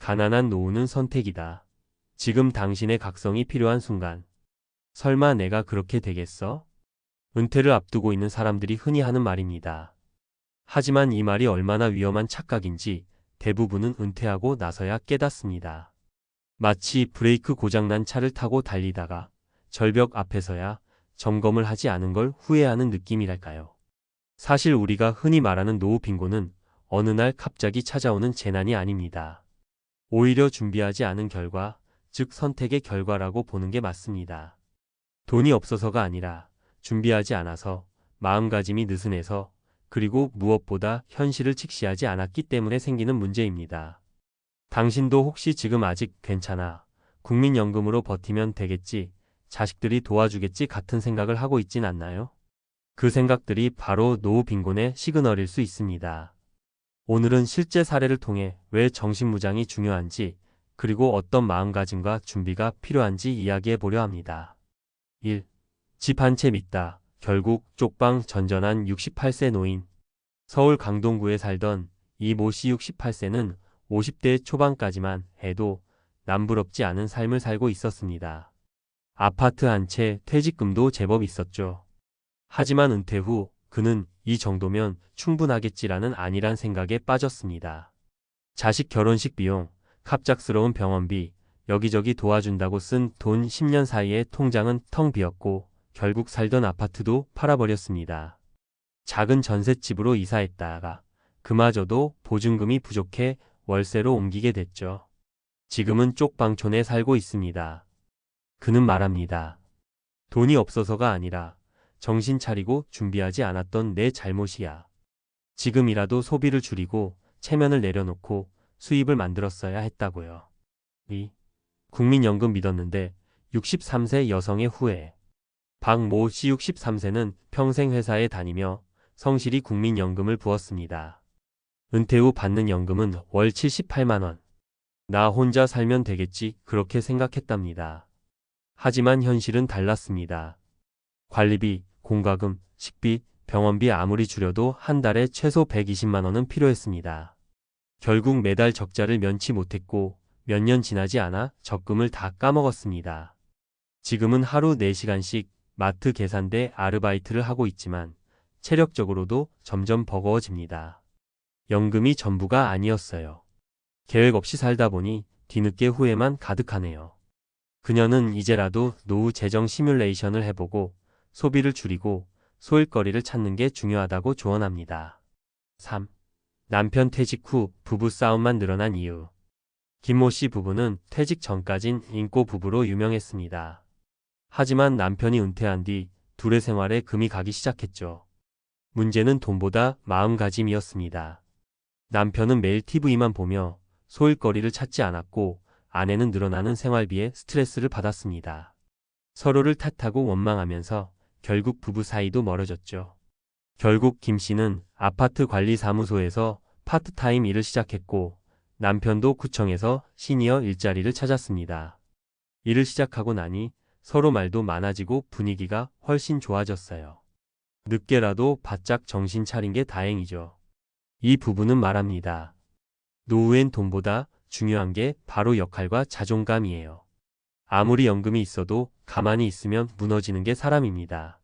가난한 노후는 선택이다. 지금 당신의 각성이 필요한 순간. 설마 내가 그렇게 되겠어? 은퇴를 앞두고 있는 사람들이 흔히 하는 말입니다. 하지만 이 말이 얼마나 위험한 착각인지 대부분은 은퇴하고 나서야 깨닫습니다. 마치 브레이크 고장난 차를 타고 달리다가 절벽 앞에서야 점검을 하지 않은 걸 후회하는 느낌이랄까요. 사실 우리가 흔히 말하는 노후 빈곤은 어느 날 갑자기 찾아오는 재난이 아닙니다. 오히려 준비하지 않은 결과, 즉 선택의 결과라고 보는 게 맞습니다. 돈이 없어서가 아니라 준비하지 않아서, 마음가짐이 느슨해서, 그리고 무엇보다 현실을 직시하지 않았기 때문에 생기는 문제입니다. 당신도 혹시 지금 아직 괜찮아, 국민연금으로 버티면 되겠지, 자식들이 도와주겠지 같은 생각을 하고 있진 않나요? 그 생각들이 바로 노후 빈곤의 시그널일 수 있습니다. 오늘은 실제 사례를 통해 왜 정신무장이 중요한지, 그리고 어떤 마음가짐과 준비가 필요한지 이야기해 보려 합니다. 1. 집 한 채 믿다. 결국 쪽방 전전한 68세 노인. 서울 강동구에 살던 이 모 씨 68세는 50대 초반까지만 해도 남부럽지 않은 삶을 살고 있었습니다. 아파트 한 채, 퇴직금도 제법 있었죠. 하지만 은퇴 후 그는 이 정도면 충분하겠지라는 안일한 생각에 빠졌습니다. 자식 결혼식 비용, 갑작스러운 병원비, 여기저기 도와준다고 쓴 돈 10년 사이에 통장은 텅 비었고 결국 살던 아파트도 팔아버렸습니다. 작은 전셋집으로 이사했다가 그마저도 보증금이 부족해 월세로 옮기게 됐죠. 지금은 쪽방촌에 살고 있습니다. 그는 말합니다. 돈이 없어서가 아니라 정신 차리고 준비하지 않았던 내 잘못이야. 지금이라도 소비를 줄이고 체면을 내려놓고 수입을 만들었어야 했다고요. 2. 국민연금 믿었는데 63세 여성의 후회. 박모 씨 63세는 평생 회사에 다니며 성실히 국민연금을 부었습니다. 은퇴 후 받는 연금은 월 78만 원. 나 혼자 살면 되겠지 그렇게 생각했답니다. 하지만 현실은 달랐습니다. 관리비, 공과금, 식비, 병원비 아무리 줄여도 한 달에 최소 120만 원은 필요했습니다. 결국 매달 적자를 면치 못했고 몇 년 지나지 않아 적금을 다 까먹었습니다. 지금은 하루 4시간씩 마트 계산대 아르바이트를 하고 있지만 체력적으로도 점점 버거워집니다. 연금이 전부가 아니었어요. 계획 없이 살다 보니 뒤늦게 후회만 가득하네요. 그녀는 이제라도 노후 재정 시뮬레이션을 해보고 소비를 줄이고 소일거리를 찾는 게 중요하다고 조언합니다. 3. 남편 퇴직 후 부부 싸움만 늘어난 이유. 김모 씨 부부는 퇴직 전까진 인꼬 부부로 유명했습니다. 하지만 남편이 은퇴한 뒤 둘의 생활에 금이 가기 시작했죠. 문제는 돈보다 마음가짐이었습니다. 남편은 매일 TV만 보며 소일거리를 찾지 않았고 아내는 늘어나는 생활비에 스트레스를 받았습니다. 서로를 탓하고 원망하면서 결국 부부 사이도 멀어졌죠. 결국 김 씨는 아파트 관리 사무소에서 파트타임 일을 시작했고 남편도 구청에서 시니어 일자리를 찾았습니다. 일을 시작하고 나니 서로 말도 많아지고 분위기가 훨씬 좋아졌어요. 늦게라도 바짝 정신 차린 게 다행이죠. 이 부부는 말합니다. 노후엔 돈보다 중요한 게 바로 역할과 자존감이에요. 아무리 연금이 있어도 가만히 있으면 무너지는 게 사람입니다.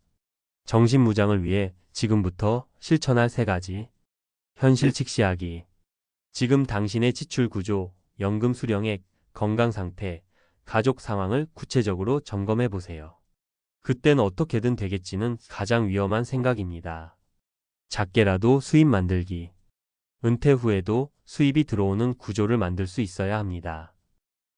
정신무장을 위해 지금부터 실천할 3가지. 현실 직시하기. 지금 당신의 지출 구조, 연금 수령액, 건강 상태, 가족 상황을 구체적으로 점검해 보세요. 그땐 어떻게든 되겠지는 가장 위험한 생각입니다. 작게라도 수입 만들기. 은퇴 후에도 수입이 들어오는 구조를 만들 수 있어야 합니다.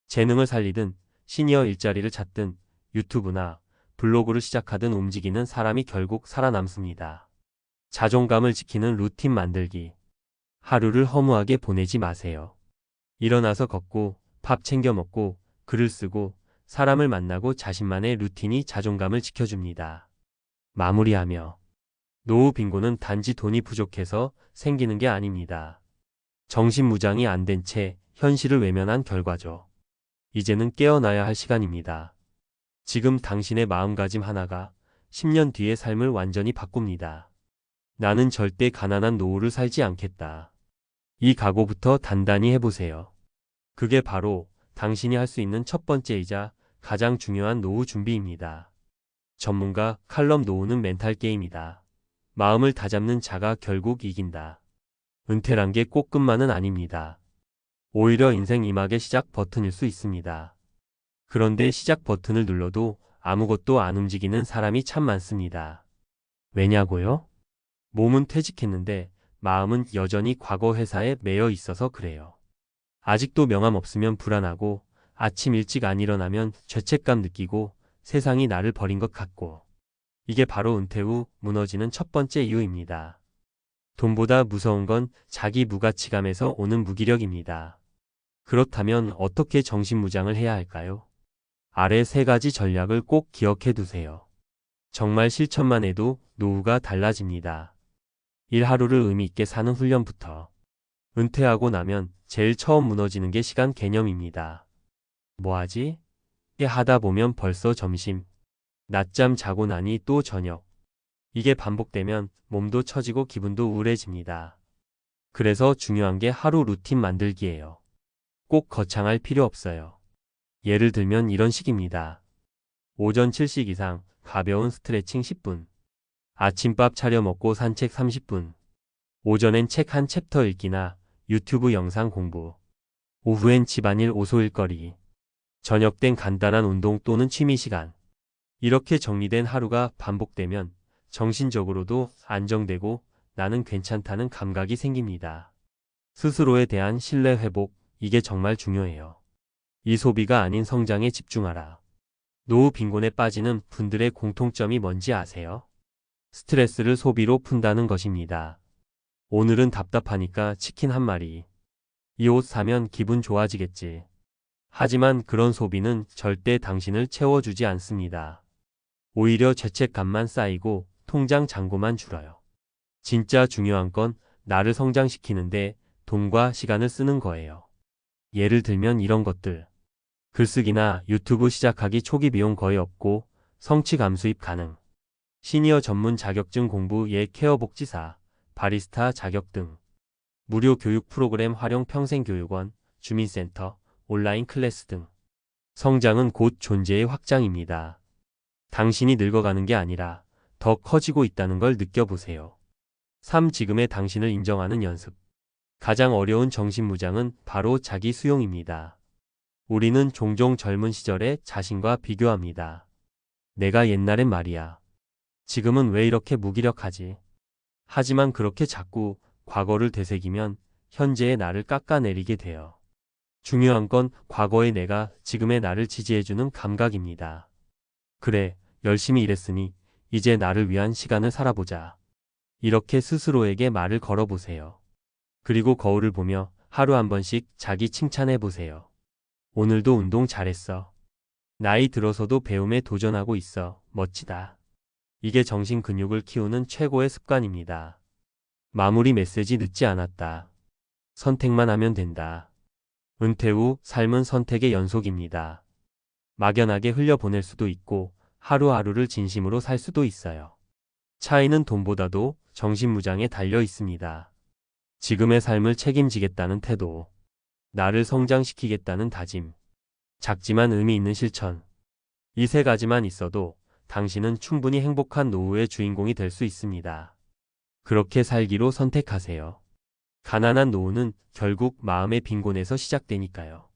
재능을 살리든 시니어 일자리를 찾든 유튜브나 블로그를 시작하든 움직이는 사람이 결국 살아남습니다. 자존감을 지키는 루틴 만들기. 하루를 허무하게 보내지 마세요. 일어나서 걷고 밥 챙겨 먹고 글을 쓰고 사람을 만나고 자신만의 루틴이 자존감을 지켜줍니다. 마무리하며 노후 빈곤은 단지 돈이 부족해서 생기는 게 아닙니다. 정신무장이 안 된 채 현실을 외면한 결과죠. 이제는 깨어나야 할 시간입니다. 지금 당신의 마음가짐 하나가 10년 뒤의 삶을 완전히 바꿉니다. 나는 절대 가난한 노후를 살지 않겠다. 이 각오부터 단단히 해보세요. 그게 바로 당신이 할 수 있는 첫 번째이자 가장 중요한 노후 준비입니다. 전문가 칼럼 노후는 멘탈 게임이다. 마음을 다잡는 자가 결국 이긴다. 은퇴란 게 꼭 끝만은 아닙니다. 오히려 인생 이막의 시작 버튼일 수 있습니다. 그런데 시작 버튼을 눌러도 아무것도 안 움직이는 사람이 참 많습니다. 왜냐고요? 몸은 퇴직했는데 마음은 여전히 과거 회사에 매여 있어서 그래요. 아직도 명함 없으면 불안하고 아침 일찍 안 일어나면 죄책감 느끼고 세상이 나를 버린 것 같고 이게 바로 은퇴 후 무너지는 첫 번째 이유입니다. 돈보다 무서운 건 자기 무가치감에서 오는 무기력입니다. 그렇다면 어떻게 정신무장을 해야 할까요? 아래 3가지 전략을 꼭 기억해 두세요. 정말 실천만 해도 노후가 달라집니다. 일 하루를 의미 있게 사는 훈련부터. 은퇴하고 나면 제일 처음 무너지는 게 시간 개념입니다. 뭐 하지? 하다 보면 벌써 점심. 낮잠 자고 나니 또 저녁. 이게 반복되면 몸도 처지고 기분도 우울해집니다. 그래서 중요한 게 하루 루틴 만들기예요. 꼭 거창할 필요 없어요. 예를 들면 이런 식입니다. 오전 7식 이상 가벼운 스트레칭 10분. 아침밥 차려 먹고 산책 30분. 오전엔 책 한 챕터 읽기나 유튜브 영상 공부. 오후엔 집안일 오소일거리. 저녁 땐 간단한 운동 또는 취미 시간. 이렇게 정리된 하루가 반복되면 정신적으로도 안정되고 나는 괜찮다는 감각이 생깁니다. 스스로에 대한 신뢰 회복, 이게 정말 중요해요. 이 소비가 아닌 성장에 집중하라. 노후 빈곤에 빠지는 분들의 공통점이 뭔지 아세요? 스트레스를 소비로 푼다는 것입니다. 오늘은 답답하니까 치킨 한 마리. 이 옷 사면 기분 좋아지겠지. 하지만 그런 소비는 절대 당신을 채워주지 않습니다. 오히려 죄책감만 쌓이고 통장 잔고만 줄어요. 진짜 중요한 건 나를 성장시키는데 돈과 시간을 쓰는 거예요. 예를 들면 이런 것들. 글쓰기나 유튜브 시작하기 초기 비용 거의 없고 성취감 수입 가능. 시니어 전문 자격증 공부 케어 복지사, 바리스타 자격 등. 무료 교육 프로그램 활용 평생교육원, 주민센터, 온라인 클래스 등. 성장은 곧 존재의 확장입니다. 당신이 늙어가는 게 아니라 더 커지고 있다는 걸 느껴보세요. 지금의 당신을 인정하는 연습. 가장 어려운 정신무장은 바로 자기 수용입니다. 우리는 종종 젊은 시절에 자신과 비교합니다. 내가 옛날엔 말이야. 지금은 왜 이렇게 무기력하지? 하지만 그렇게 자꾸 과거를 되새기면 현재의 나를 깎아내리게 돼요. 중요한 건 과거의 내가 지금의 나를 지지해주는 감각입니다. 그래, 열심히 일했으니 이제 나를 위한 시간을 살아보자. 이렇게 스스로에게 말을 걸어보세요. 그리고 거울을 보며 하루 한 번씩 자기 칭찬해보세요. 오늘도 운동 잘했어. 나이 들어서도 배움에 도전하고 있어. 멋지다. 이게 정신 근육을 키우는 최고의 습관입니다. 마무리 메시지 늦지 않았다. 선택만 하면 된다. 은퇴 후 삶은 선택의 연속입니다. 막연하게 흘려보낼 수도 있고 하루하루를 진심으로 살 수도 있어요. 차이는 돈보다도 정신무장에 달려 있습니다. 지금의 삶을 책임지겠다는 태도, 나를 성장시키겠다는 다짐, 작지만 의미 있는 실천. 이 3가지만 있어도 당신은 충분히 행복한 노후의 주인공이 될 수 있습니다. 그렇게 살기로 선택하세요. 가난한 노후는 결국 마음의 빈곤에서 시작되니까요.